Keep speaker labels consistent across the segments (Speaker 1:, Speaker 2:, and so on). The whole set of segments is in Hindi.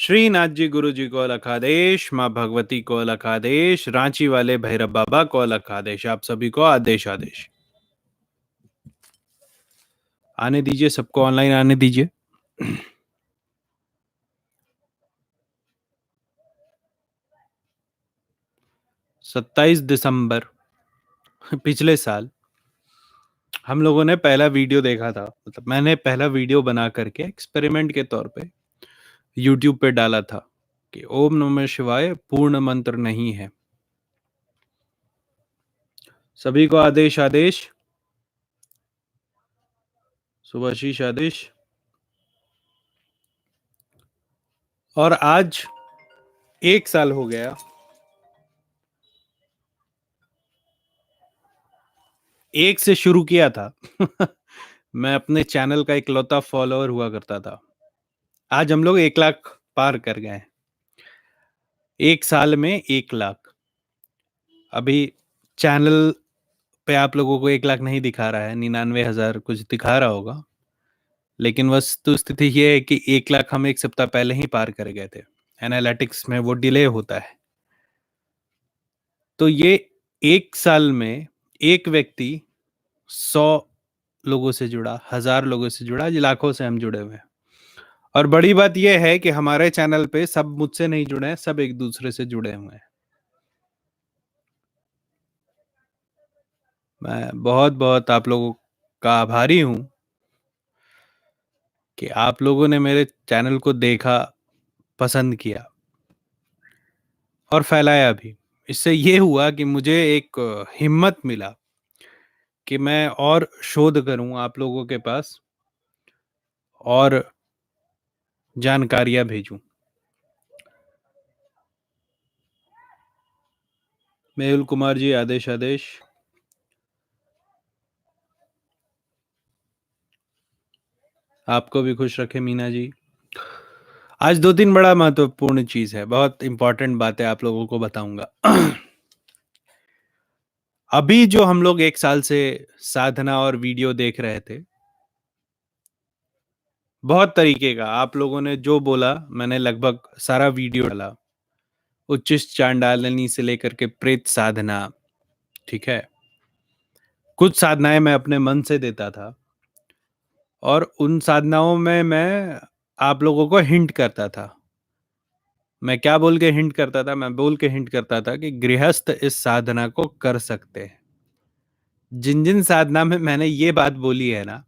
Speaker 1: श्रीनाथ जी गुरु जी को अलग आदेश, माँ भगवती को अलग आदेश, रांची वाले भैरव बाबा को अलग आदेश। आप सभी को आदेश आदेश। आने दीजिए, सबको ऑनलाइन आने दीजिए। 27 दिसंबर पिछले साल हम लोगों ने पहला वीडियो देखा था। मतलब मैंने पहला वीडियो बना करके एक्सपेरिमेंट के तौर पे यूट्यूब पे डाला था कि ओम नमः शिवाय पूर्ण मंत्र नहीं है। सभी को आदेश आदेश। सुभाशीष आदेश। और आज 1 साल हो गया। 1 से शुरू किया था। मैं अपने चैनल का इकलौता फॉलोअर हुआ करता था। आज हम लोग 1 लाख पार कर गए हैं। 1 साल में 1 लाख। अभी चैनल पे आप लोगों को 1 लाख नहीं दिखा रहा है, 99,000 कुछ दिखा रहा होगा। लेकिन वस्तु स्थिति ये है कि 1 लाख हम 1 सप्ताह पहले ही पार कर गए थे। एनालिटिक्स में वो डिले होता है। तो ये 1 साल में एक व्यक्ति 100 लोगों से जुड़ा, 1000 लोगों से जुड़ा, आज लाखों से हम जुड़े हुए हैं। और बड़ी बात यह है कि हमारे चैनल पे सब मुझसे नहीं जुड़े हैं, सब एक दूसरे से जुड़े हुए हैं। मैं बहुत बहुत आप लोगों का आभारी हूं कि आप लोगों ने मेरे चैनल को देखा, पसंद किया और फैलाया भी। इससे ये हुआ कि मुझे एक हिम्मत मिला कि मैं और शोध करूं आप लोगों के पास और जानकारियां भेजूं। मेहुल कुमार जी आदेश आदेश। आपको भी खुश रखे मीना जी। आज 2-3 बड़ा महत्वपूर्ण चीज है, बहुत इंपॉर्टेंट बात है, आप लोगों को बताऊंगा। अभी जो हम लोग 1 साल से साधना और वीडियो देख रहे थे, बहुत तरीके का आप लोगों ने जो बोला, मैंने लगभग सारा वीडियो डाला। उच्चिष्ट चांडालनी से लेकर के प्रेत साधना, ठीक है। कुछ साधनाएं मैं अपने मन से देता था और उन साधनाओं में मैं आप लोगों को हिंट करता था। मैं क्या बोल के हिंट करता था? मैं बोल के हिंट करता था कि गृहस्थ इस साधना को कर सकते हैं। जिन जिन साधना में मैंने ये बात बोली है ना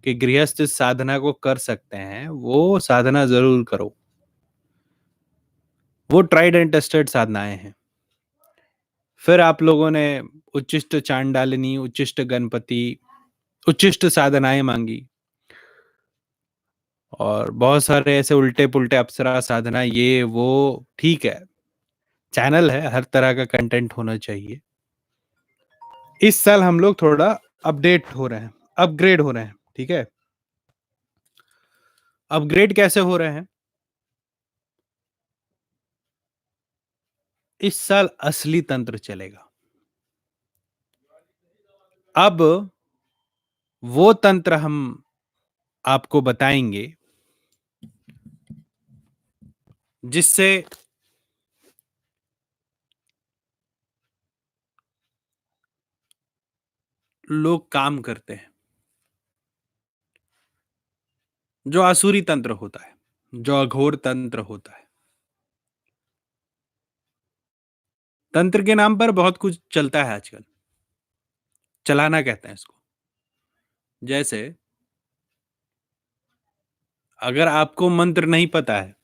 Speaker 1: कि गृहस्थ इस साधना को कर सकते हैं, वो साधना जरूर करो। वो ट्राइड एंड टेस्टेड साधनाएं हैं। फिर आप लोगों ने उच्चिष्ट चांडालिनी, उच्चिष्ट गणपति, उच्चिष्ट साधनाएं मांगी और बहुत सारे ऐसे उल्टे पुल्टे अप्सरा साधना, ये वो। ठीक है, चैनल है, हर तरह का कंटेंट होना चाहिए। इस साल हम लोग थोड़ा अपडेट हो रहे हैं, अपग्रेड हो रहे हैं, ठीक है। अपग्रेड कैसे हो रहे हैं? इस साल असली तंत्र चलेगा। अब वो तंत्र हम आपको बताएंगे जिससे लोग काम करते हैं। जो आसुरी तंत्र होता है, जो अघोर तंत्र होता है। तंत्र के नाम पर बहुत कुछ चलता है आजकल। चलाना कहते हैं इसको। जैसे अगर आपको मंत्र नहीं पता है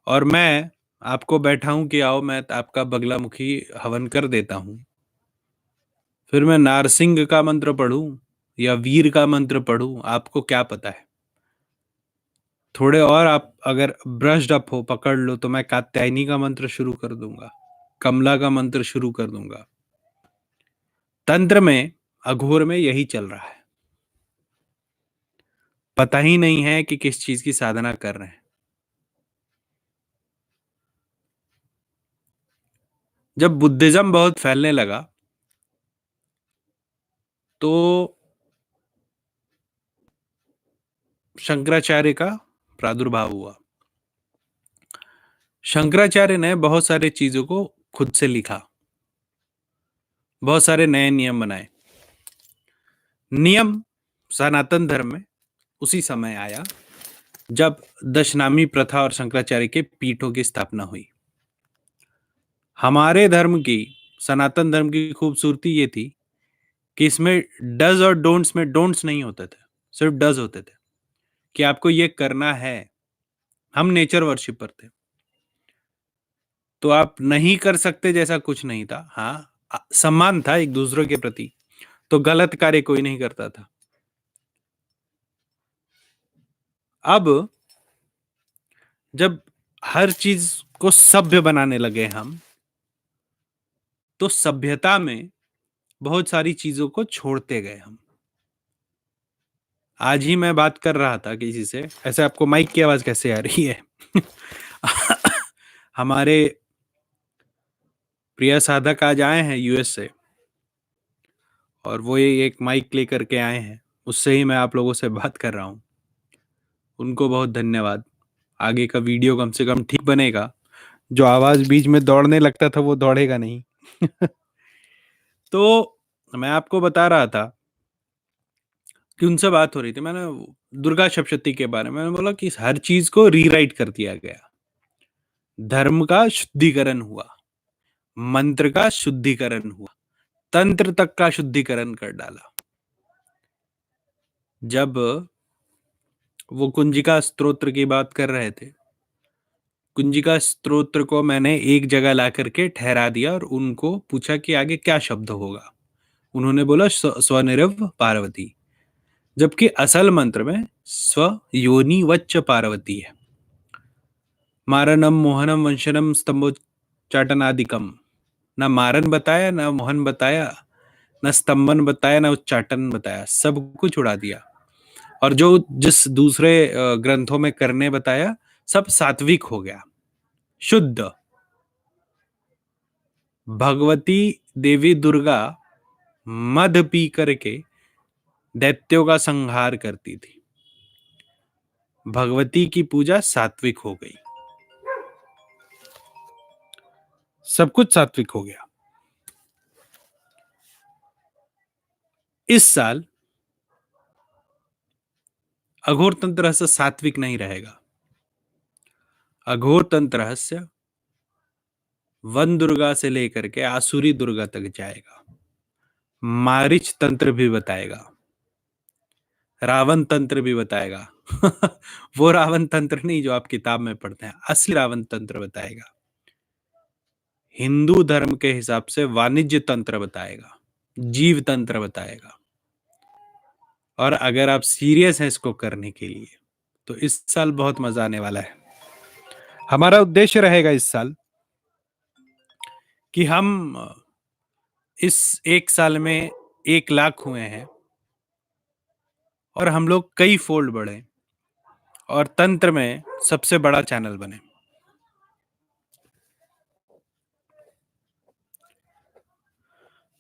Speaker 1: और मैं आपको बैठाऊं कि आओ मैं आपका बगलामुखी हवन कर देता हूं, फिर मैं नारसिंह का मंत्र पढ़ूं या वीर का मंत्र पढ़ूं, आपको क्या पता है? थोड़े और आप अगर ब्रश्ड अप हो, पकड़ लो, तो मैं कात्यायनी का मंत्र शुरू कर दूंगा, कमला का मंत्र शुरू कर दूंगा। तंत्र में, अघोर में यही चल रहा है। पता ही नहीं है कि किस चीज की साधना कर रहे हैं। जब बुद्धिज्म बहुत फैलने लगा तो शंकराचार्य का प्रादुर्भाव हुआ। शंकराचार्य ने बहुत सारे चीजों को खुद से लिखा, बहुत सारे नए नियम बनाए। नियम सनातन धर्म में उसी समय आया जब दशनामी प्रथा और शंकराचार्य के पीठों की स्थापना हुई। हमारे धर्म की, सनातन धर्म की खूबसूरती ये थी कि इसमें डज और डोंट्स में डोंट्स नहीं होते थे, सिर्फ डज होते थे कि आपको ये करना है। हम नेचर वर्शिपर थे, तो आप नहीं कर सकते जैसा कुछ नहीं था। हाँ, सम्मान था एक दूसरे के प्रति, तो गलत कार्य कोई नहीं करता था। अब जब हर चीज को सभ्य बनाने लगे हम, तो सभ्यता में बहुत सारी चीजों को छोड़ते गए हम। आज ही मैं बात कर रहा था किसी से, ऐसे आपको माइक की आवाज कैसे आ रही है? हमारे प्रिय साधक आज आए हैं यूएस से, और वो ये एक माइक लेकर के आए हैं, उससे ही मैं आप लोगों से बात कर रहा हूं। उनको बहुत धन्यवाद। आगे का वीडियो कम से कम ठीक बनेगा, जो आवाज बीच में दौड़ने लगता था वो दौड़ेगा नहीं। तो मैं आपको बता रहा था कि उनसे बात हो रही थी, मैंने दुर्गा सप्तशती के बारे में मैंने बोला कि हर चीज को रीराइट कर दिया गया। धर्म का शुद्धिकरण हुआ, मंत्र का शुद्धिकरण हुआ, तंत्र तक का शुद्धिकरण कर डाला। जब वो कुंजिका स्तोत्र की बात कर रहे थे, कुंजिका स्तोत्र को मैंने एक जगह ला करके ठहरा दिया और उनको पूछा कि आगे क्या शब्द होगा। उन्होंने बोला स्वनिरव पार्वती, जबकि असल मंत्र में स्व योनि वच्च पार्वती है। मारनम मोहनम वंशनम स्तंभोच्चाटनादिकम, ना मारन बताया, ना मोहन बताया, न स्तंभन बताया, ना उच्चाटन बताया, सब कुछ उड़ा दिया। और जो जिस दूसरे ग्रंथों में करने बताया, सब सात्विक हो गया, शुद्ध। भगवती देवी दुर्गा मद पी करके दैत्यों का संहार करती थी। भगवती की पूजा सात्विक हो गई, सब कुछ सात्विक हो गया। इस साल अघोर तंत्र रहस्य सात्विक नहीं रहेगा। अघोर तंत्र रहस्य वन दुर्गा से लेकर के आसुरी दुर्गा तक जाएगा। मारिच तंत्र भी बताएगा, रावण तंत्र भी बताएगा। वो रावण तंत्र नहीं जो आप किताब में पढ़ते हैं, असली रावण तंत्र बताएगा। हिंदू धर्म के हिसाब से वाणिज्य तंत्र बताएगा, जीव तंत्र बताएगा। और अगर आप सीरियस हैं इसको करने के लिए, तो इस साल बहुत मजा आने वाला है। हमारा उद्देश्य रहेगा इस साल कि हम इस एक साल में 1 लाख हुए हैं और हम लोग कई फोल्ड बढ़े और तंत्र में सबसे बड़ा चैनल बने।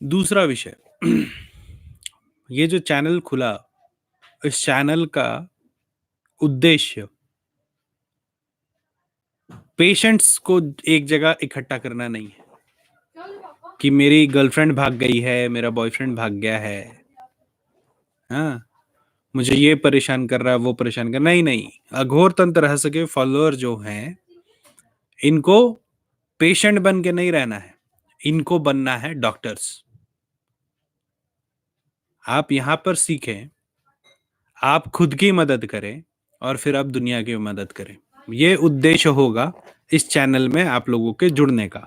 Speaker 1: दूसरा विषय, ये जो चैनल खुला, इस चैनल का उद्देश्य पेशेंट्स को एक जगह इकट्ठा करना नहीं है कि मेरी गर्लफ्रेंड भाग गई है, मेरा बॉयफ्रेंड भाग गया है, हाँ, मुझे ये परेशान कर रहा है, वो परेशान कर, नहीं नहीं। अघोर तंत्र रहस्य के फॉलोअर जो हैं, इनको पेशेंट बन के नहीं रहना है, इनको बनना है डॉक्टर्स। आप यहां पर सीखें, आप खुद की मदद करें और फिर आप दुनिया की मदद करें। ये उद्देश्य होगा इस चैनल में आप लोगों के जुड़ने का।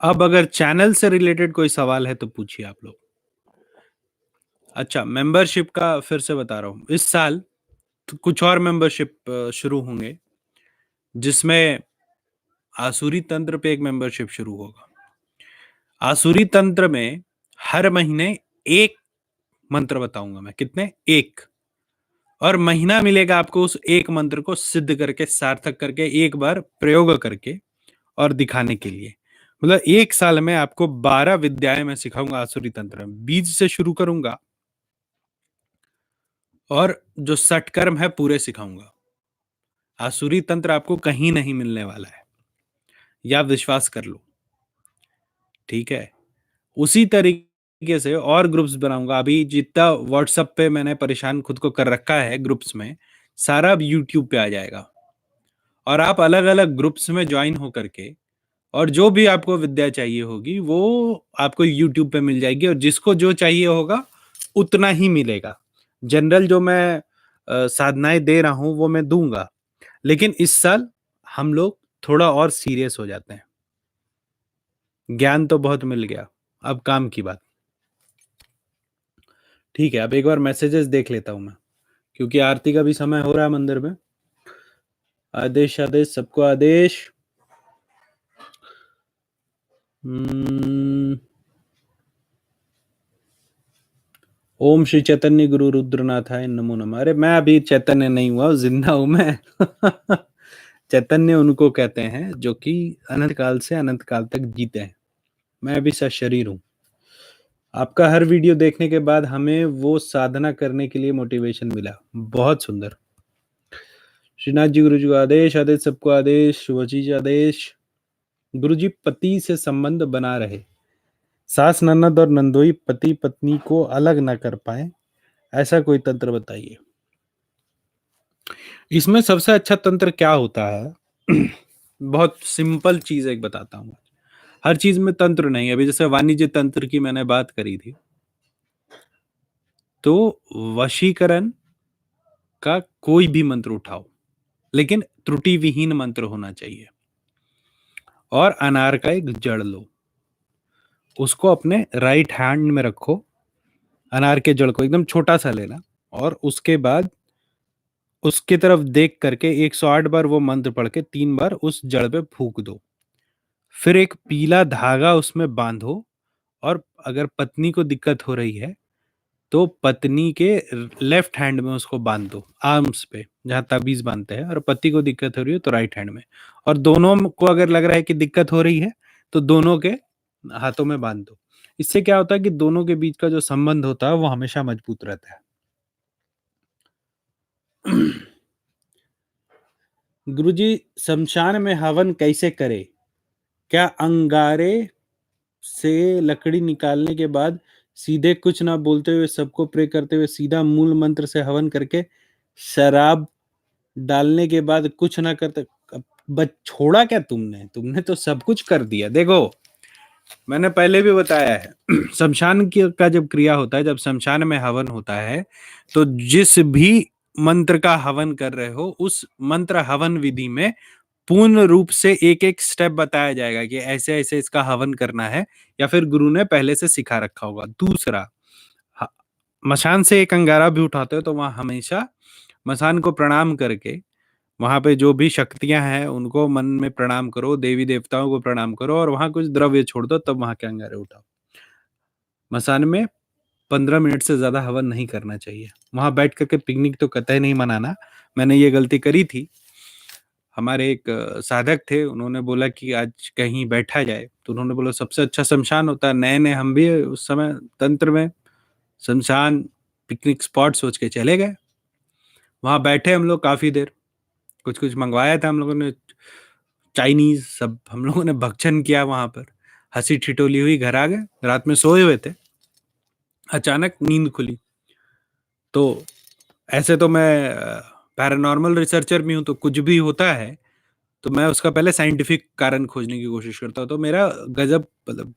Speaker 1: अब अगर चैनल से रिलेटेड कोई सवाल है तो पूछिए आप लोग। अच्छा, मेंबरशिप का फिर से बता रहा हूं, इस साल तो कुछ और मेंबरशिप शुरू होंगे, जिसमें आसुरी तंत्र पे एक मेंबरशिप शुरू होगा। आसुरी तंत्र में हर महीने एक मंत्र बताऊंगा मैं, कितने? एक। और महीना मिलेगा आपको उस एक मंत्र को सिद्ध करके, सार्थक करके, एक बार प्रयोग करके और दिखाने के लिए। मतलब 1 साल में आपको 12 विद्याएँ मैं सिखाऊँगा आसुरी तंत्र में। बीज से शुरू करूँगा और जो षटकर्म है पूरे सिखाऊँगा। आसुरी तंत्र आपको कहीं नहीं मिलने वाला है, या विश्वास कर लो, ठीक है? उसी तरीके से और ग्रुप्स बनाऊँगा। अभी जितना व्हाट्सएप पे मैंने परेशान खुद को कर रखा है ग्रुप्स में, सारा अब यूट्यूब पे आ जाएगा। और आप अलग-अलग ग्रुप्स में जॉइन हो करके और जो भी आपको विद्या चाहिए होगी, वो आपको यूट्यूब पे मिल जाएगी और जिसको जो चाहिए होगा, उतना ही मिलेगा। जनरल जो मैं साधनाएँ दे रहा हूँ, वो मैं दूँगा। लेकिन इस साल हम लोग थोड़ा और सीरियस हो जाते हैं। ज्ञान तो बहुत मिल गया, अब काम की बात। ठीक है, अब एक बार मैसेजेस देख लेता हूँ मैं, क्योंकि आरती का भी समय हो रहा है मंदिर में। आदेश, आदेश, सबको आदेश। ओम श्री चैतन्य गुरु रुद्रनाथाय नमो नमः। अरे मैं अभी चैतन्य नहीं हुआ, जिंदा हूं मैं। चैतन्य उनको कहते हैं जो कि अनंत काल से अनंत काल तक जीते हैं। मैं अभी सशरीर हूँ। आपका हर वीडियो देखने के बाद हमें वो साधना करने के लिए मोटिवेशन मिला। बहुत सुंदर। श्रीनाथ जी, गुरु जी को आदेश, आदेश, सबको आदेश, शुभजी जी आदेश। गुरु जी, पति से संबंध बना रहे, सास ननद और नंदोई पति पत्नी को अलग न कर पाए, ऐसा कोई तंत्र बताइए। इसमें सबसे अच्छा तंत्र क्या होता है? बहुत सिंपल चीज एक बताता हूँ। हर चीज में तंत्र नहीं। अभी जैसे वाणिज्य तंत्र की मैंने बात करी थी, तो वशीकरण का कोई भी मंत्र उठाओ, लेकिन त्रुटि विहीन मंत्र होना चाहिए। और अनार का एक जड़ लो, उसको अपने राइट हैंड में रखो। अनार के जड़ को एकदम छोटा सा लेना और उसके बाद उसके तरफ देख करके 108 बार वो मंत्र पढ़ के 3 बार उस जड़ पे फूंक दो। फिर एक पीला धागा उसमें बांधो और अगर पत्नी को दिक्कत हो रही है तो पत्नी के लेफ्ट हैंड में उसको बांध दो, आर्म्स पे जहां ताबीज बांधते हैं। और पति को दिक्कत हो रही है तो राइट हैंड में। और दोनों को अगर लग रहा है कि दिक्कत हो रही है तो दोनों के हाथों में बांध दो। इससे क्या होता है कि दोनों के बीच का जो संबंध होता है वो हमेशा मजबूत रहता है। गुरुजी, शमशान में हवन कैसे करे? क्या अंगारे से लकड़ी निकालने के बाद सीधे कुछ ना बोलते हुए सबको प्रे करते हुए सीधा मूल मंत्र से हवन करके शराब डालने के बाद कुछ ना करते? बस छोड़ा क्या तुमने? तुमने तो सब कुछ कर दिया। देखो, मैंने पहले भी बताया है। शमशान की का जब क्रिया होता है, जब शमशान में हवन होता है, तो जिस भी मंत्र का हवन कर रहे हो, उस मंत्र हवन विधि में पूर्ण रूप से एक-एक स्टेप बताया जाएगा कि ऐसे-ऐसे इसका हवन करना है, या फिर गुरु ने पहले से सिखा रखा होगा। दूसरा, ह मशान से एक अंगारा भी उठाते हो तो वहाँ हमेशा मसान को प्रणाम करके, वहाँ पे जो भी शक्तियाँ हैं उनको मन में प्रणाम करो, देवी-देवताओं को प्रणाम करो और वहाँ कुछ द्रव्य छोड़ दो, तब वहाँ के अंगारे उठाओ। मसान में 15 मिनट से ज़्यादा हवन नहीं करना चाहिए। वहाँ बैठ कर के पिकनिक तो कतई नहीं मनाना। मैंने ये गलती करी थी। हमारे एक साधक थे, उन्होंने बोला कि आज कहीं बैठा जाए, तो उन्होंने बोला सबसे अच्छा शमशान होता है। नए-नए हम भी उस समय तंत्र में शमशान पिकनिक स्पॉट सोच के चले गए। वहाँ बैठे हम लोग काफ़ी देर, कुछ-कुछ मँगवाया था हम लोगों ने, चाइनीज़ सब हम लोगों ने भक्षण किया वहाँ पर। हँसी-ठिठोली हुई, घर आ गए। रात में सोए हुए थे, अचानक नींद खुली। तो ऐसे तो मैं पैरानॉर्मल रिसर्चर भी हूँ, तो कुछ भी होता है तो मैं उसका पहले साइंटिफिक कारण खोजने की कोशिश करता हूँ। तो मेरा गजब, मतलब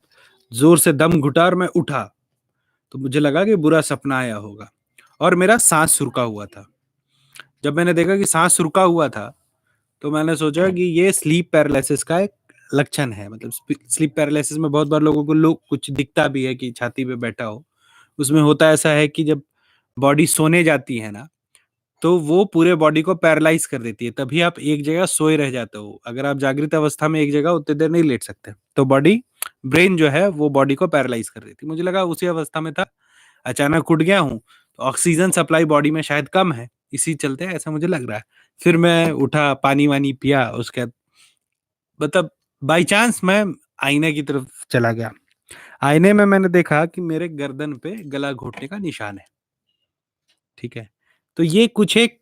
Speaker 1: ज़ोर से दम घुटा और मैं उठा, तो मुझे लगा कि बुरा सपना आया होगा और मेरा साँस रुका हुआ था। जब मैंने देखा कि साँस रुका हुआ था, तो मैंने सोचा कि ये स्लीप पैरालिसिस का एक लक्षण है। मतलब स्लीप पैरालिसिस में बहुत बार लोगों को कुछ दिखता भी है कि छाती पे बैठा हो। उसमें होता ऐसा है कि जब बॉडी सोने जाती है ना, तो वो पूरे बॉडी को पैरालाइज़ कर देती है, तभी आप एक जगह सोए रह जाते हो। अगर आप जागृत अवस्था में एक जगह उतनी देर नहीं लेट सकते। तो ब्रेन जो है वो बॉडी को पैरालाइज़ कर देती है। मुझे लगा उसी अवस्था में था, अचानक उठ गया हूँ, तो ऑक्सीजन सप्लाई बॉडी में शायद कम है, इसी चलते ऐसा मुझे लग रहा है। फिर मैं उठा, पानी-वानी पिया, उसके बाद मतलब बाय चांस मैं आईने की तरफ चला गया। आईने में मैंने देखा कि मेरे गर्दन पे गला घोटने का निशान है। ठीक है, तो ये कुछ एक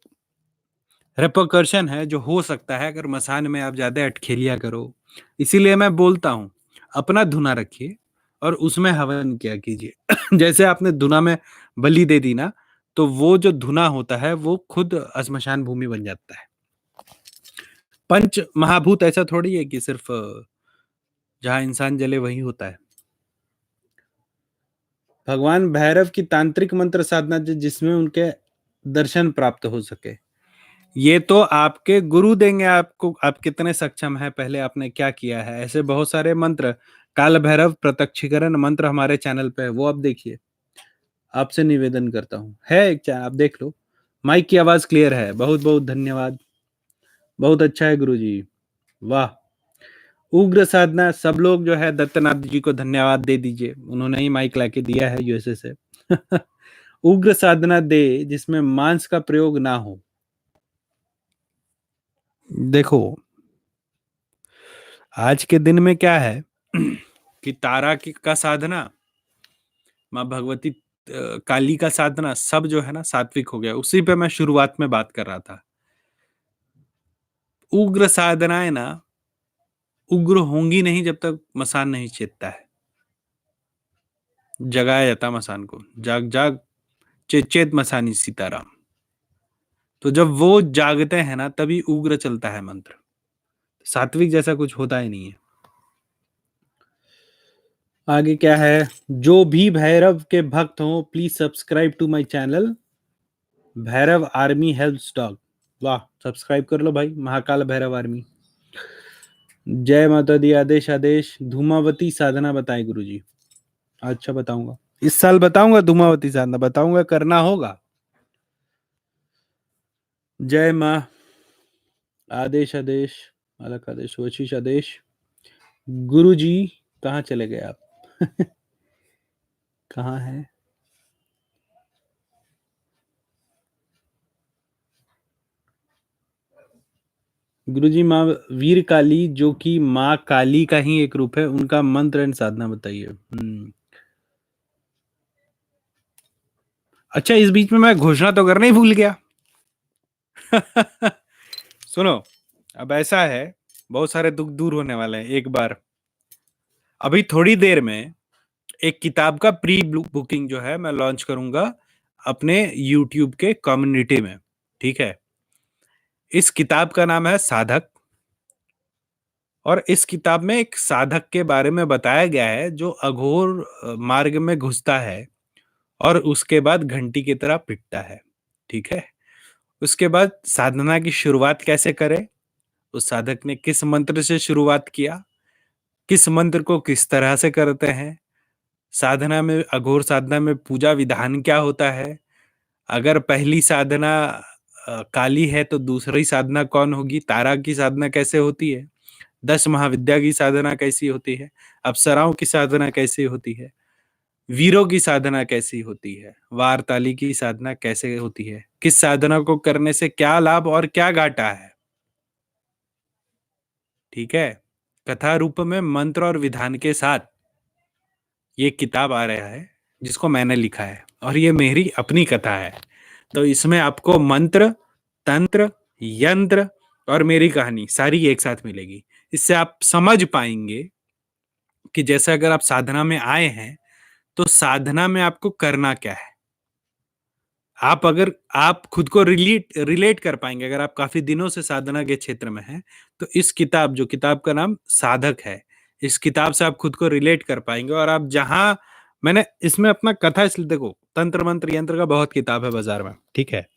Speaker 1: रिपरकशन है जो हो सकता है अगर मसान में आप ज्यादा अटखेलिया करो। इसीलिए मैं बोलता हूँ, अपना धुना रखिए और उसमें हवन किया कीजिए। जैसे आपने धुना में बलि दे दी ना, तो वो जो धुना होता है वो खुद श्मशान भूमि बन जाता है। पंच महाभूत ऐसा थोड़ी है कि सिर्फ जहां इंसान जले वही होता है। भगवान भैरव की तांत्रिक मंत्र साधना जिसमें उनके दर्शन प्राप्त हो सके, ये तो आपके गुरु देंगे आपको, आप कितने सक्षम हैं, पहले आपने क्या किया है। ऐसे बहुत सारे मंत्र, काल भैरव प्रत्यक्षीकरण मंत्र हमारे चैनल पे है, वो आप देखिए। आपसे निवेदन करता हूँ, है एक चैनल, आप देख लो। माइक की आवाज क्लियर है, बहुत बहुत धन्यवाद, बहुत अच्छा है गुरुजी, वाह। उग्र साधना, सब लोग जो है दत्तनाथ जी को धन्यवाद दे दीजिए, उन्होंने ही माइक लाके दिया है यूएसए से। उग्र साधना दे जिसमें मांस का प्रयोग ना हो। देखो, आज के दिन में क्या है कि तारा की का साधना, माँ भगवती काली का साधना, सब जो है ना सात्विक हो गया। उसी पे मैं शुरुआत में बात कर रहा था। उग्र साधनाएं ना उग्र होंगी नहीं जब तक मसान नहीं चेतता है। जगाया जाता मसान को, जाग जाग चेत चेत मसानी सीताराम। तो जब वो जागते हैं ना तभी उग्र चलता है मंत्र। सात्विक जैसा कुछ होता ही नहीं है। आगे क्या है, जो भी भैरव के भक्त हो please subscribe to my channel Bhairav army helps dog. वाह, सब्सक्राइब कर लो भाई, महाकाल भैरव आर्मी। जय माता दी, आदेश आदेश। धूमावती साधना बताएं गुरुजी। अच्छा बताऊंगा, इस साल बताऊंगा, धूमावती साधना बताऊंगा, करना होगा। जय माँ, आदेश आदेश, अलग आदेश, वशिष आदेश। गुरुजी कहाँ चले गए आप? कहाँ है गुरुजी? माँ वीर काली जो कि माँ काली का ही एक रूप है, उनका मंत्र एंड साधना बताइए। अच्छा, इस बीच में मैं घोषणा तो करना ही भूल गया। सुनो, अब ऐसा है, बहुत सारे दुख दूर होने वाले हैं एक बार। अभी थोड़ी देर में एक किताब का प्री बुकिंग जो है मैं लॉन्च करूंगा अपने YouTube के कम्युनिटी में। ठीक है, इस किताब का नाम है साधक, और इस किताब में एक साधक के बारे में बताया गया है जो अघोर मार्ग में घुसता है और उसके बाद घंटी की तरह पिटता है। ठीक है, उसके बाद साधना की शुरुआत कैसे करें, उस साधक ने किस मंत्र से शुरुआत किया, किस मंत्र को किस तरह से करते हैं, साधना में, अघोर साधना में पूजा विधान क्या होता है, अगर पहली साधना काली है तो दूसरी साधना कौन होगी, तारा की साधना कैसे होती है, 10 महाविद्या की साधना कैसी होती है, अप्सराओं की साधना कैसी होती है, वीरों की साधना कैसी होती है, वारताली की साधना कैसे होती है, किस साधना को करने से क्या लाभ और क्या घाटा है। ठीक है, कथा रूप में मंत्र और विधान के साथ ये किताब आ रहा है जिसको मैंने लिखा है, और ये मेरी अपनी कथा है। तो इसमें आपको मंत्र, तंत्र, यंत्र और मेरी कहानी सारी एक साथ मिलेगी। इससे आप समझ पाएंगे कि जैसे अगर आप साधना में आए हैं तो साधना में आपको करना क्या है। आप अगर आप खुद को रिलेट रिलेट कर पाएंगे, अगर आप काफी दिनों से साधना के क्षेत्र में हैं, तो इस किताब, जो किताब का नाम साधक है, इस किताब से आप खुद को रिलेट कर पाएंगे। और आप जहां, मैंने इसमें अपना कथा, इसलिए देखो, तंत्र मंत्र यंत्र का बहुत किताब है बाजार में, ठीक है,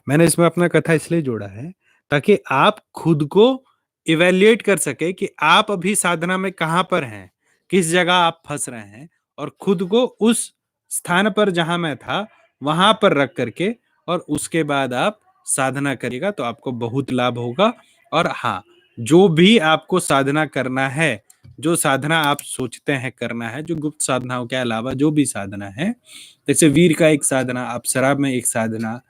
Speaker 1: मैंने इसमें अपना कथा इसलिए जोड़ा है ताकि आप खुद को इवेल्युएट कर सके कि आप अभी साधना में कहां पर हैं, किस जगह आप फंस रहे हैं, और खुद को उस स्थान पर जहां मैं था वहां पर रख करके, और उसके बाद आप साधना करिएगा तो आपको बहुत लाभ होगा। और हाँ, जो भी आपको साधना करना है, जो साधना आप सोचते हैं करना है, जो गुप्त साधनाओं के अलावा जो भी साधना है, जैसे वीर का एक साधना, अप्सरा में एक साधना,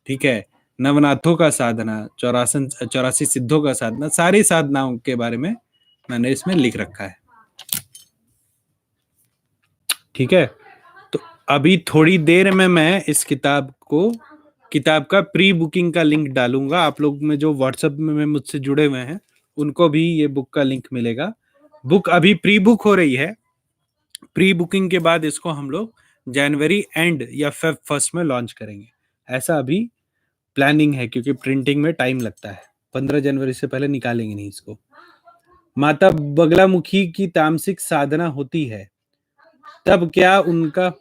Speaker 1: ठीक है, नवनाथों का साधना, 84 सिद्धों का साधना, सारी साधनाओं के बारे में मैंने इसमें लिख रखा है। ठीक है, तो अभी थोड़ी देर में मैं इस किताब का प्री बुकिंग का लिंक डालूंगा। आप लोग में जो व्हाट्सएप में मुझसे जुड़े हुए हैं उनको भी ये बुक का लिंक मिलेगा। बुक अभी प्री बुक हो रही है। प्री बुकिंग के बाद इसको हम लोग जनवरी एंड या फेब फर्स्ट में लॉन्च करेंगे, ऐसा अभी प्लानिंग है, क्योंकि प्रिंटिंग में टाइम लगता है। 15 जनवरी से पहले निकालेंगे नहीं इसको। माता बगलामुखी की तामसिक साधना होती है, तब क्या उनका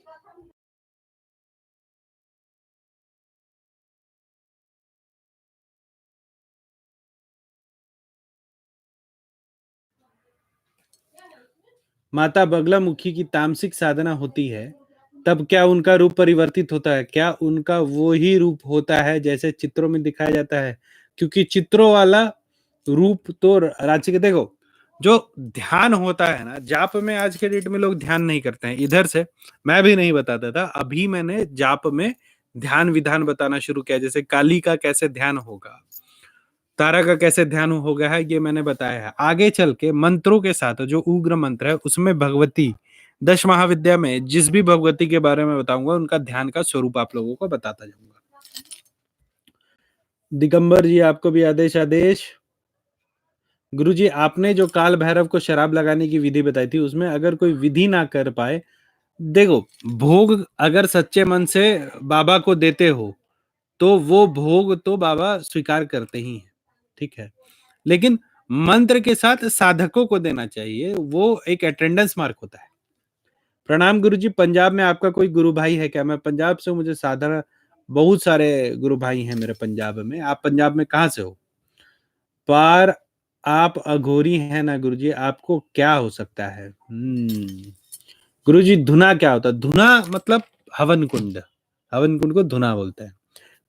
Speaker 1: माता बगलामुखी की तामसिक साधना होती है, तब क्या उनका रूप परिवर्तित होता है? क्या उनका वो ही रूप होता है जैसे चित्रों में दिखाया जाता है? क्योंकि चित्रों वाला रूप तो रांची के देखो, जो ध्यान होता है ना, जाप में आज के डेट में लोग ध्यान नहीं करते हैं इधर से। मैं भी नहीं बताता था, अभी मैंने जाप में ध्यान विधान बताना शुरू किया, जैसे काली का कैसे ध्यान होगा, तारा का कैसे ध्यान हो गया है, ये मैंने बताया है। आगे चल के मंत्रों के साथ जो उग्र मंत्र है उसमें भगवती, दश महाविद्या में जिस भी भगवती के बारे में बताऊंगा उनका ध्यान का स्वरूप आप लोगों को बताता जाऊंगा। दिगंबर जी आपको भी आदेश आदेश। गुरु जी आपने जो काल भैरव को शराब लगाने की विधि बताई थी, उसमें अगर कोई विधि ना कर पाए, देखो भोग अगर सच्चे मन से बाबा को देते हो तो वो भोग तो बाबा स्वीकार करते ही हैं, ठीक है, लेकिन मंत्र के साथ साधकों को देना चाहिए, वो एक अटेंडेंस मार्क होता है। प्रणाम गुरु जी, पंजाब में आपका कोई गुरु भाई है क्या? मैं पंजाब से हूं, मुझे साधारण बहुत सारे गुरु भाई हैं मेरे पंजाब में। आप पंजाब में कहाँ से हो? पर आप अघोरी हैं ना गुरु जी, आपको क्या हो सकता है? गुरु जी धुना क्या होता है? धुना मतलब हवन कुंड, हवन कुंड को धुना बोलते हैं।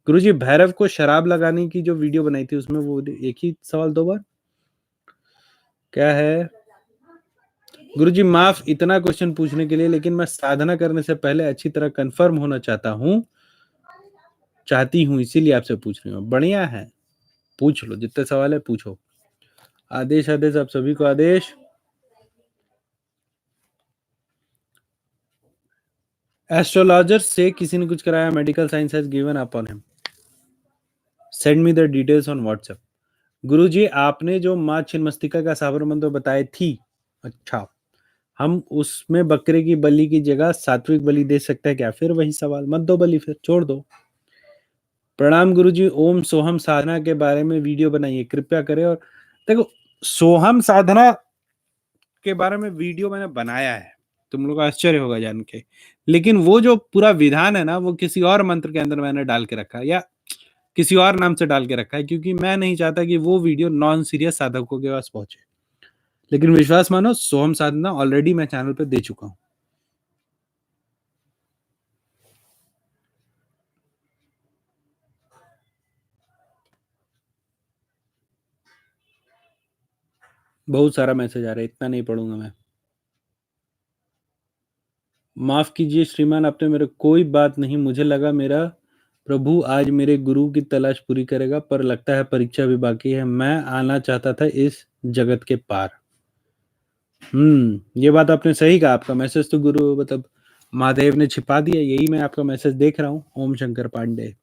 Speaker 1: गुरु जी भैरव को शराब लगाने की जो वीडियो बनाई थी उसमें वो एक ही सवाल दो बार क्या है? गुरुजी माफ इतना क्वेश्चन पूछने के लिए, लेकिन मैं साधना करने से पहले अच्छी तरह कंफर्म होना चाहती हूँ, इसीलिए आपसे पूछ रही हूँ। बढ़िया है, पूछ लो, जितने सवाल है पूछो। आदेश आदेश, आप सभी को आदेश। एस्ट्रोलॉजर से किसी ने कुछ कराया? Medical science has given up on him, send me the details on WhatsApp. Guruji आपने जो माँ छिन्नमस्तिका का साबर मंत्र बताई थी, अच्छा, हम उसमें बकरे की बलि की जगह सात्विक बलि दे सकते हैं क्या? फिर वही सवाल, मत दो बलि, फिर छोड़ दो। प्रणाम गुरुजी, ओम सोहम साधना के बारे में वीडियो बनाइए कृपया करें। और देखो, सोहम साधना के बारे में वीडियो मैंने बनाया है, तुम लोग को आश्चर्य होगा जान के, लेकिन वो जो पूरा विधान है ना, वो किसी और मंत्र के अंदर मैंने डाल के रखा है, या किसी और नाम से डाल के रखा है, क्योंकि मैं नहीं चाहता कि वो वीडियो नॉन सीरियस साधकों के पास पहुंचे। लेकिन विश्वास मानो, सोहम साधना ऑलरेडी मैं चैनल पे दे चुका हूं। बहुत सारा मैसेज आ रहा है, इतना नहीं पढ़ूंगा मैं। माफ कीजिए श्रीमान, आपने मेरे कोई बात नहीं, मुझे लगा मेरा प्रभु आज मेरे गुरु की तलाश पूरी करेगा, पर लगता है परीक्षा भी बाकी है। मैं आना चाहता था इस जगत के पार। ये बात आपने सही कहा। आपका मैसेज तो गुरु मतलब महादेव ने छिपा दिया, यही मैं आपका मैसेज देख रहा हूँ। ओम शंकर पांडे।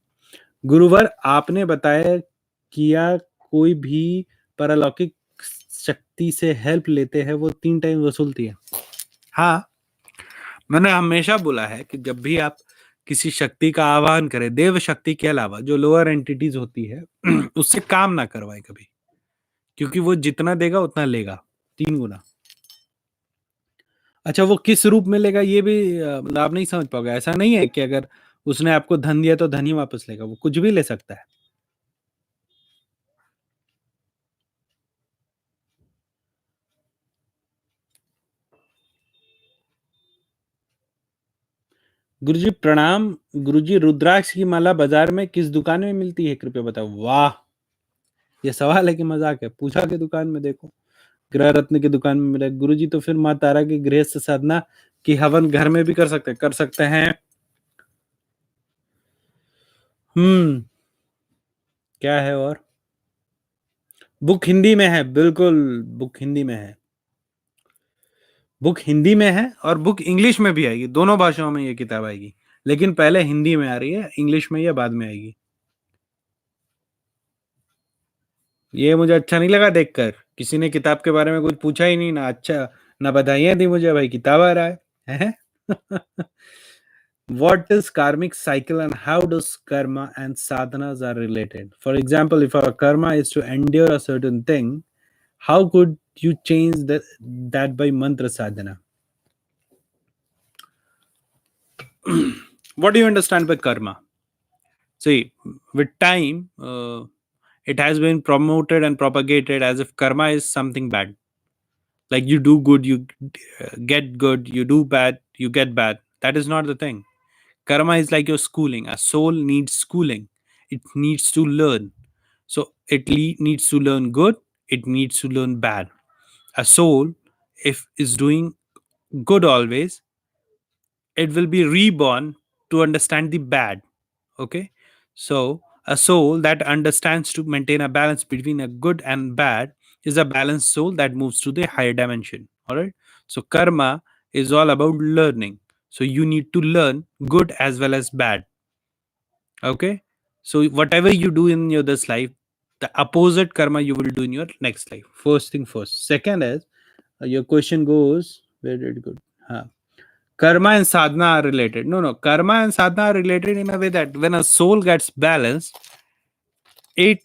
Speaker 1: गुरुवर आपने बताया किया कोई भी पारलौकिक शक्ति से हेल्प लेते हैं वो 3 टाइम वसूलती है। हाँ, मैंने हमेशा बोला है कि जब भी आप किसी शक्ति का आह्वान करें, देव शक्ति के अलावा जो लोअर एंटिटीज होती है उससे काम ना करवाए कभी, क्योंकि वो जितना देगा उतना लेगा, 3 गुना। अच्छा, वो किस रूप में लेगा ये भी मतलब आप नहीं समझ पाओगे। ऐसा नहीं है कि अगर उसने आपको धन दिया तो धन ही वापस लेगा, वो कुछ भी ले सकता है। गुरुजी प्रणाम। गुरुजी रुद्राक्ष की माला बाजार में किस दुकान में मिलती है कृपया बताओ? वाह, ये सवाल है कि मजाक है? पूछा के दुकान में देखो, ग्रह रत्न की दुकान में मिले। गुरुजी तो फिर माँ तारा की गृहस्थ साधना की हवन घर में भी कर सकते हैं। क्या है और? बुक हिंदी में है, बिल्कुल बुक हिंदी में है। बुक हिंदी में है और बुक इंग्लिश में भी आएगी, दोनों भाषाओं में ये किताब आएगी, लेकिन पहले हिंदी में आ रही है, इंग्लिश में या बाद में आएगी। ये मुझे अच्छा नहीं लगा देखकर, किसी ने किताब के बारे में कुछ पूछा ही नहीं, ना अच्छा ना बधाइयां दी मुझे, भाई किताब आ रहा है? What is karmic cycle and how does karma and sadhanas are related? For example, if our karma is to endure a certain thing, how could you change that by mantra sadhana? What do you understand by karma? See, with time, it has been promoted and propagated as if karma is something bad. Like you do good, you get good, you do bad, you get bad. That is not the thing. Karma is like your schooling. A soul needs schooling, it needs to learn. So it needs to learn good, it needs to learn bad. A soul, if is doing good always, it will be reborn to understand the bad. Okay, so a soul that understands to maintain a balance between a good and bad is a balanced soul that moves to the higher dimension. All right, so karma is all about learning, so you need to learn good as well as bad. Okay, so whatever you do in your this life, the opposite karma you will do in your next life. First thing first. Second is, your question goes, where did it go? Huh. Karma and sadhana are related. No, karma and sadhana are related in a way that when a soul gets balanced, it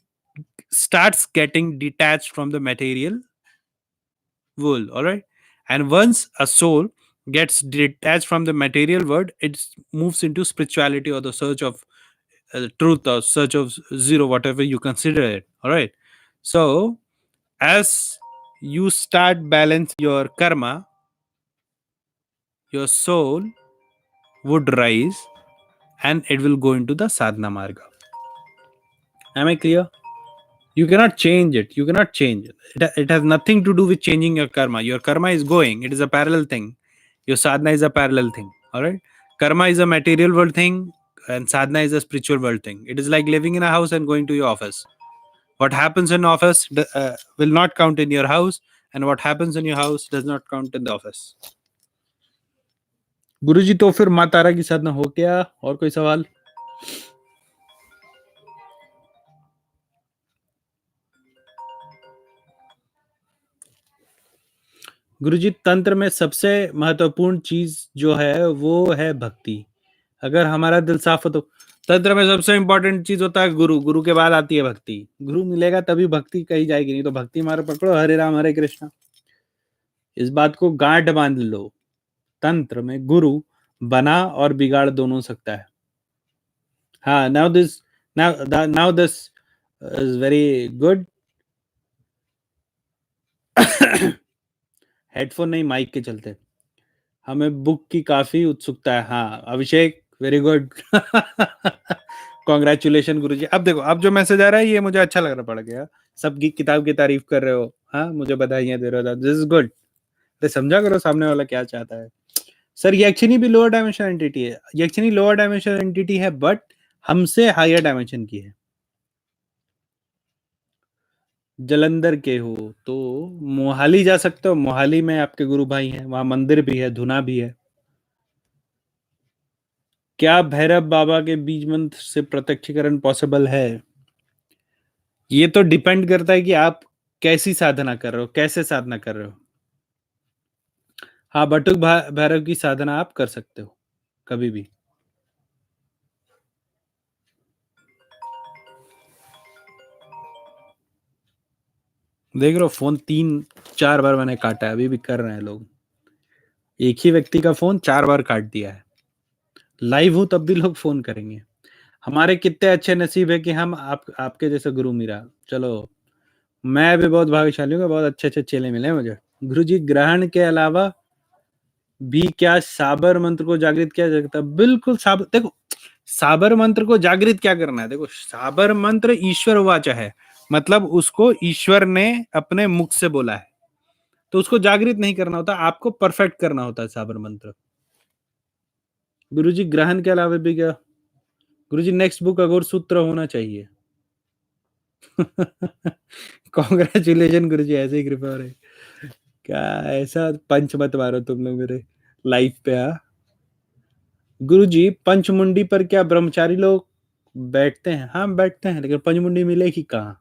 Speaker 1: starts getting detached from the material world. All right, and once a soul gets detached from the material world, it moves into spirituality or the search of truth or search of zero, whatever you consider it. All right, so as you start balance your karma, your soul would rise and it will go into the sadhana marga. Am I clear? You cannot change it. You cannot change it. It has nothing to do with changing your karma. Your karma is going, it is a parallel thing. Your sadhana is a parallel thing. All right, karma is a material world thing and sadhana is a spiritual world thing. It is like living in a house and going to your office. What happens in office will not count in your house, and what happens in your house does not count in the office. गुरुजी, तो फिर माँ तारा की साधना हो क्या? और कोई सवाल? गुरुजी, तंत्र में सबसे महत्वपूर्ण चीज जो है वो है भक्ति। अगर हमारा दिल साफ हो तो तंत्र में सबसे इंपॉर्टेंट चीज होता है गुरु। गुरु के बाद आती है भक्ति। गुरु मिलेगा तभी भक्ति कही जाएगी, नहीं तो भक्ति मारो पकड़ो, हरे राम हरे कृष्णा। इस बात को गांठ बांध लो, तंत्र में गुरु बना और बिगाड़ दोनों सकता है। हाँ, now this is very good. Headphone नहीं, माइक के चलते। हमें बुक की काफी उत्सुकता है। हाँ अभिषेक, वेरी गुड। कॉन्ग्रेचुलेशन गुरुजी। अब देखो, अब जो मैसेज आ रहा है ये मुझे अच्छा लग रहा पड़ गया। सब की किताब की तारीफ कर रहे हो, हाँ मुझे बधाइयां दे रहे हो, दिस इज गुड। अरे समझा करो सामने वाला क्या चाहता है। सर यक्षिनी भी लोअर डायमेंशन एंटिटी है। यक्षिनी लोअर डायमेंशन एंटिटी है बट हमसे हायर डायमेंशन की है। जलंधर के हो तो मोहाली जा सकते हो, मोहाली में आपके गुरु भाई हैं, वहां मंदिर भी है, धुना भी है। क्या भैरव बाबा के बीज मंत्र से प्रत्यक्षीकरण पॉसिबल है? ये तो डिपेंड करता है कि आप कैसी साधना कर रहे हो, कैसे साधना कर रहे हो। हाँ, बटुक भैरव की साधना आप कर सकते हो कभी भी। देख रहे हो, फोन 3-4 बार मैंने काटा है, अभी भी कर रहे हैं लोग। एक ही व्यक्ति का फोन 4 बार काट दिया है। लाइव हूं तब भी लोग फोन करेंगे। हमारे कितने अच्छे नसीब है कि हम आपके जैसे गुरु मिला। चलो, मैं भी बहुत भाग्यशाली हूँ, बहुत अच्छे अच्छे चेले मिले मुझे। गुरु जी, ग्रहण के अलावा भी क्या साबर मंत्र को जागृत किया जा सकता है? बिल्कुल। देखो, साबर मंत्र को जागृत क्या करना है? देखो, साबर मंत्र ईश्वर वाचा है, मतलब उसको ईश्वर ने अपने मुख से बोला है, तो उसको जागृत नहीं करना होता, आपको परफेक्ट करना होता है साबर मंत्र। गुरुजी, ग्रहण के अलावा भी क्या? गुरुजी, नेक्स्ट बुक अघोर सूत्र होना चाहिए। कॉन्ग्रेचुलेशन गुरुजी, ऐसे ही कृपा रहे। क्या ऐसा पंच मत मारो तुम लोग मेरे लाइफ पे। हाँ गुरुजी, पंचमुंडी पर क्या ब्रह्मचारी लोग बैठते हैं? हाँ बैठते हैं, लेकिन पंचमुंडी मिलेगी कहाँ?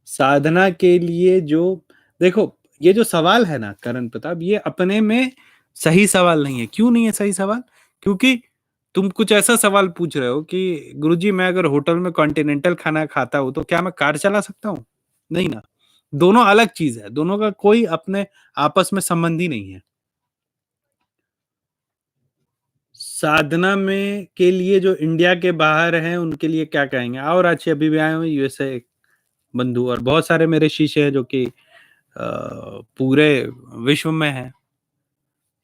Speaker 1: साधना के लिए जो, देखो ये जो सवाल है ना करण प्रताप, ये अपने में सही सवाल नहीं है। क्यों नहीं है सही सवाल? क्योंकि तुम कुछ ऐसा सवाल पूछ रहे हो कि गुरुजी मैं अगर होटल में कॉन्टिनेंटल खाना खाता हूं तो क्या मैं कार चला सकता हूँ? नहीं ना। दोनों अलग चीज है, दोनों का कोई अपने आपस में संबंध ही नहीं है। साधना में के लिए जो इंडिया के बाहर हैं उनके लिए क्या कहेंगे? और अच्छे अभी भी आए हुए यूएसए बंधु, और बहुत सारे मेरे शिष्य हैं जो कि पूरे विश्व में है,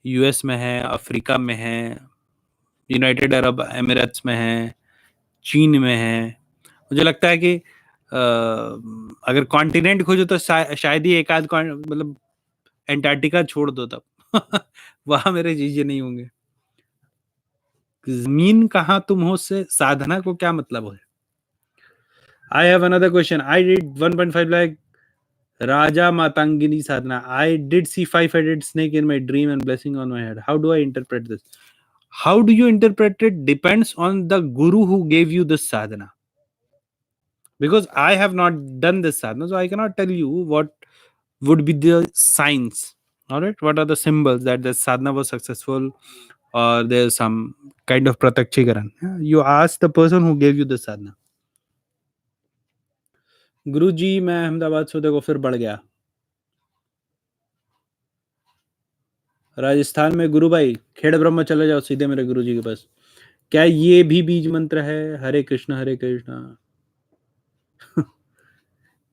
Speaker 1: यूएस में है, अफ्रीका में है, यूनाइटेड अरब एमिरेट्स में है, चीन में है। मुझे लगता है कि अगर कॉन्टिनेंट खोजो तो शायद ही एक आध मतलब एंटार्क्टिका छोड़ दो तब वहां मेरे जीजे नहीं होंगे। जमीन कहाँ तुम हो से साधना को क्या मतलब है? I have another question. I did 1.5 lakh Raja Matangini sadhana. I did see five-headed snake in my dream and blessing on my head. How do I interpret this? How do you interpret it depends on the guru who gave you this sadhana. Because I have not done this sadhana, so I cannot tell you what would be the signs. All right, what are the symbols that the sadhana was successful, or there's some kind of pratakshikaran? Yeah, you ask the person who gave you the sadhana. गुरु जी मैं अहमदाबाद से देखो फिर बढ़ गया। राजस्थान में गुरु भाई खेड़ ब्रह्म चले जाओ सीधे मेरे गुरु जी के पास। क्या ये भी बीज मंत्र है? हरे कृष्णा हरे कृष्णा।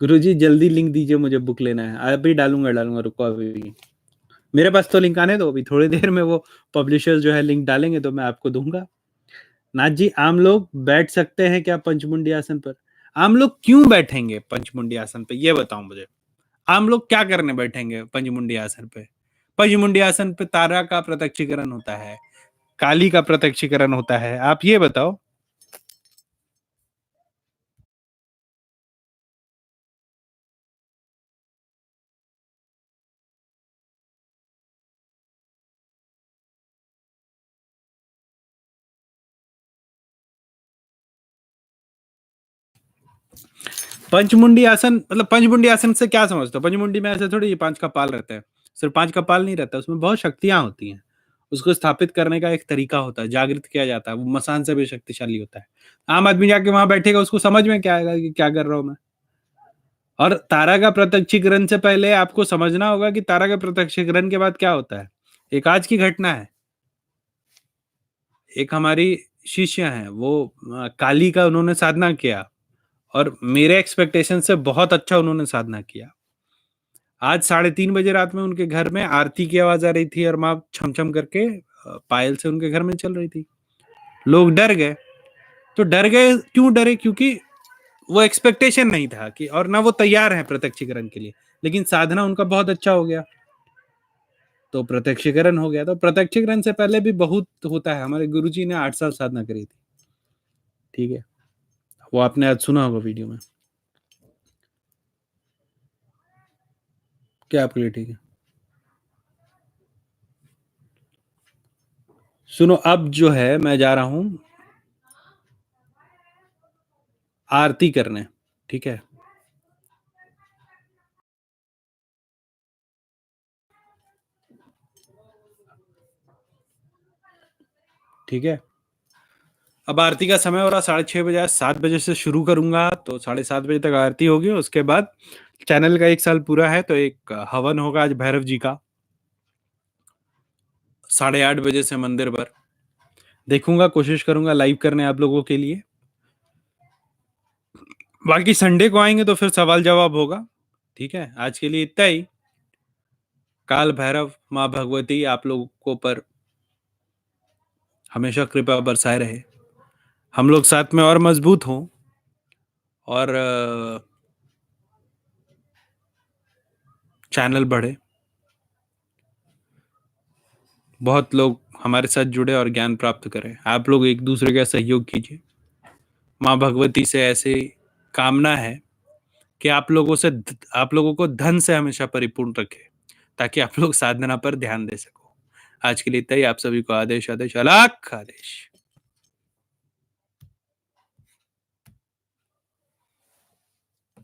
Speaker 1: गुरु जी जल्दी लिंक दीजिए, मुझे बुक लेना है। अभी डालूंगा डालूंगा, रुको अभी मेरे पास तो लिंक आने दो, अभी थोड़ी देर में वो पब्लिशर्स जो है लिंक डालेंगे तो मैं आपको दूंगा। नाथ जी आम लोग बैठ सकते हैं क्या पंचमुंडी आसन पर? आम लोग क्यों बैठेंगे पंचमुंडी आसन पे, ये बताओ मुझे। आम लोग क्या करने बैठेंगे पंचमुंडी आसन पे? पंचमुंडी आसन पे तारा का प्रत्यक्षीकरण होता है, काली का प्रत्यक्षीकरण होता है, आप ये बताओ। पंचमुंडी आसन मतलब पंचमुंडी आसन से क्या समझते हो? पंचमुंडी में ऐसे थोड़ी 5 कपाल रहते हैं। सिर्फ 5 कपाल नहीं रहता, उसमें बहुत शक्तियां होती हैं। उसको स्थापित करने का एक तरीका होता है, जागृत किया जाता है, वो मसान से भी शक्तिशाली होता है। आम आदमी जाके वहां बैठेगा, उसको समझ में क्या आएगा कि क्या कर रहा हूं मैं? और तारा का प्रत्यक्षीकरण से पहले आपको समझना होगा कि तारा का प्रत्यक्षीकरण के बाद क्या होता है। एक आज की घटना है, एक हमारी शिष्य हैं, वो काली का उन्होंने साधना किया और मेरे एक्सपेक्टेशन से बहुत अच्छा उन्होंने साधना किया। आज 3:30 बजे रात में उनके घर में आरती की आवाज आ रही थी और माँ छम छम करके पायल से उनके घर में चल रही थी। लोग डर गए। तो डर गए, क्यों डरे? क्योंकि वो एक्सपेक्टेशन नहीं था कि, और ना वो तैयार है प्रत्यक्षीकरण के लिए, लेकिन साधना उनका बहुत अच्छा हो गया तो प्रत्यक्षीकरण हो गया। तो प्रत्यक्षीकरण से पहले भी बहुत होता है। हमारे गुरुजी ने 8 साल साधना करी थी, ठीक है, वो आपने आज सुना होगा वीडियो में। क्या आपके लिए ठीक है? सुनो, अब जो है मैं जा रहा हूं आरती करने, ठीक है? ठीक है, अब आरती का समय हो रहा 6:30 बजे, 7 बजे से शुरू करूंगा तो 7:30 बजे तक आरती होगी। उसके बाद चैनल का 1 साल पूरा है तो एक हवन होगा आज भैरव जी का 8:30 बजे से मंदिर पर। देखूंगा, कोशिश करूंगा लाइव करने आप लोगों के लिए। बाकी संडे को आएंगे तो फिर सवाल जवाब होगा, ठीक है? आज के लिए इतना ही। काल भैरव माँ भगवती आप लोगों पर हमेशा कृपा बरसाए रहे, हम लोग साथ में और मजबूत हों, और चैनल बढ़े, बहुत लोग हमारे साथ जुड़े और ज्ञान प्राप्त करें। आप लोग एक दूसरे का सहयोग कीजिए। माँ भगवती से ऐसी कामना है कि आप लोगों को धन से हमेशा परिपूर्ण रखे, ताकि आप लोग साधना पर ध्यान दे सको। आज के लिए इतना ही। आप सभी को आदेश, आदेश, अलग आदेश।